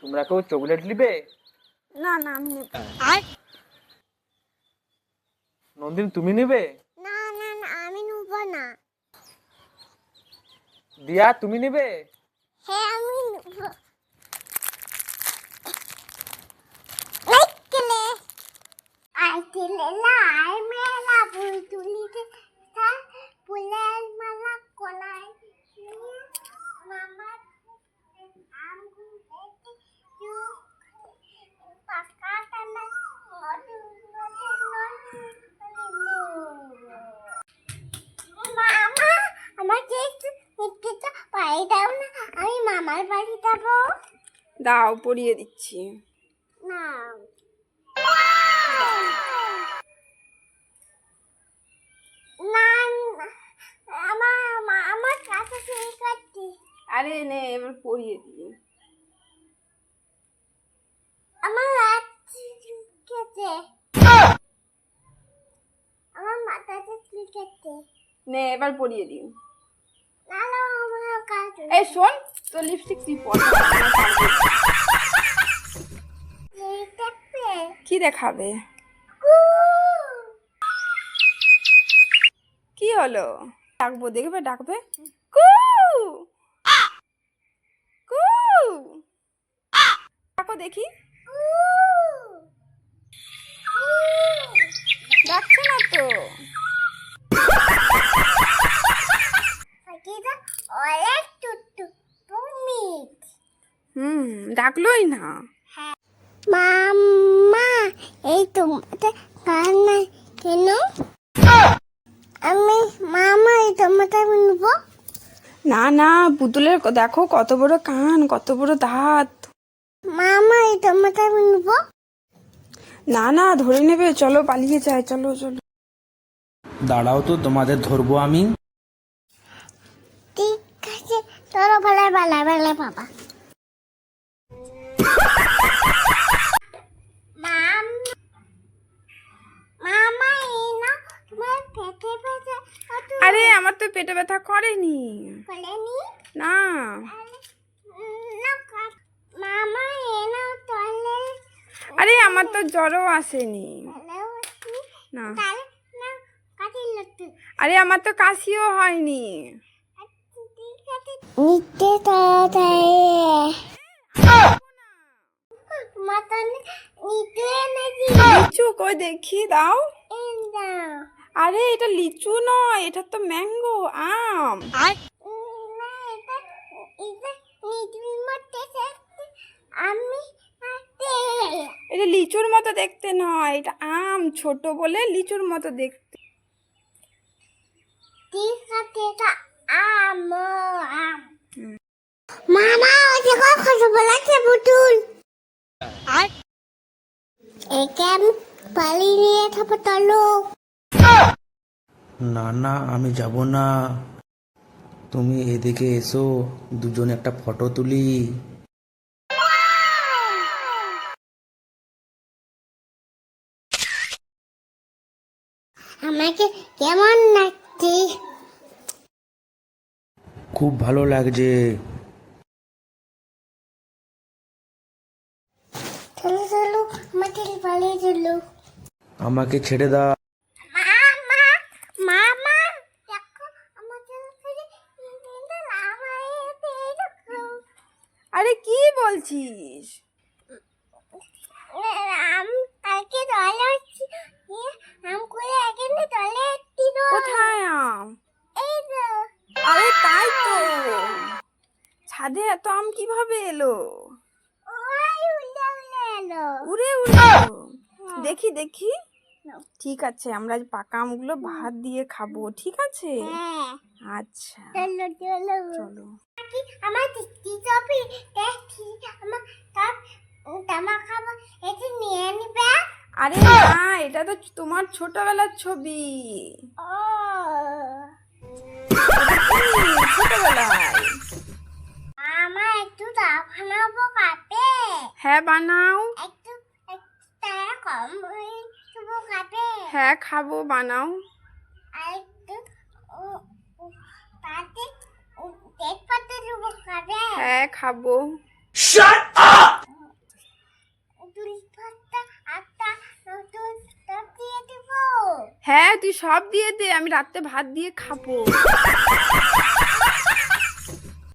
তোমরা কেউ চকলেট নিবে? না না আমি নন্দিনী তুমি নিবে? না না না আমি নেব না। দিয়া তুমি নিবে? হ্যাঁ আমি নেব। আইতিলে লাই মেলা ফুল তুলিতে থাক ফুলের মালা কলাই মামা আম গুলেতে চু পাকা টানা মধু মামা আমাকে একটু পাই দাও না, আমি মামার বাড়ি যাবো। দাও পরিয়ে দিচ্ছি। না আমার কাছে সেই করছি। আরে নে এবার পরিয়ে দিই। আমার লিখেছে, আমার মাথাতে লিখেছে। নে এবার পরিয়ে দিই। না না আমার কাছে এই শোন, তোর লিপস্টিক তুই পর। কি দেখাবে? কি হলো? ডাকবো, দেখবে ডাকবে। কু কু ডাকো দেখি। ডাকছে না তো। অনেক টুটু মিট ডাকলোই না। মাম্মা এই তোমাদের কান নাই কেন? আমি মামা এই তোমাদের নেব। না না, পুতুলের দেখো কত বড় কান, কত বড় দাঁত। মামা এই তোমাদের নেব। না না, ধরে নেবে, চলো পালিয়ে যায়, চলো চলো। দাঁড়াও তো, তোমাদের ধরবো আমি। ঠিক আছে চলো, ভালো ভালো ভালো বাবা। মামা এই না তোমার পেটে পেটে আরে আমার তো পেটে ব্যথা করেনি। করেনি না না মামা এই না তলে। আরে আমার তো জ্বরও আসেনি। না তাহলে না কাটি লাগতে। আরে আমার তো কাশিও হয়নি। নিতে তাড়াতাড়ি মাথা নিতে নাকি লিচু কই দেখি, দাও। এই দাও। আরে এটা লিচু নয়, এটা তো ম্যাঙ্গো, আম। না এটা এটা নিতে মতে আমি এটা লিচুর মতো দেখতে নয়, এটা আম, ছোট বলে লিচুর মতো দেখতে। ঠিক আছে এটা আম আম। মামা ওই যে কথা বলাছে পুতুল। একে আমি পালিয়ে নিয়ে থাকবো চলো। না না আমি যাব না, তুমি এদিকে এসো, দুজনে একটা ফটো তুলি। আমাকে কেমন লাগছে? খুব ভালো লাগছে। চলো চলো আমাকে পালিয়ে চলো। আমাকে ছেড়ে দাও। মামা মামা দেখো আমাদের কাছে আরে কি বলছিস? আম কালকে দলে হচ্ছে আম করে এখানে দলে দিল। কোথায় আম? এই তো আরে তাই তো, ছাদে এত আম কিভাবে এলো? ওই উল্লে উল্লে এলো। উড়ে উড়ে এলো। দেখি দেখি। ঠিক আছে, আমরা আজ পাকা আমগুলো ভাত দিয়ে খাবো, ঠিক আছে? হ্যাঁ আচ্ছা চলো চলো চলো। আমার দিদি চপি দেখি আমার তার তামা খাবো এটি নিয়ে নিবে। আরে না, এটা তো তোমার ছোটবেলার ছবি। ও ছোটবেলায়। মামা একটু চা বানাবো কাপে। হ্যাঁ বানাও। একটু তারা কম শুভ কাপে। হ্যাঁ খাবো, বানাও। আর একটু তাতে তেজপাতা শুভ কাপে। হ্যাঁ খাবো। ভাতটা একটা নতুন টপ দিয়ে দিব। হ্যাঁ তুই সব দিয়ে দে, আমি রাত্রে ভাত দিয়ে খাবো।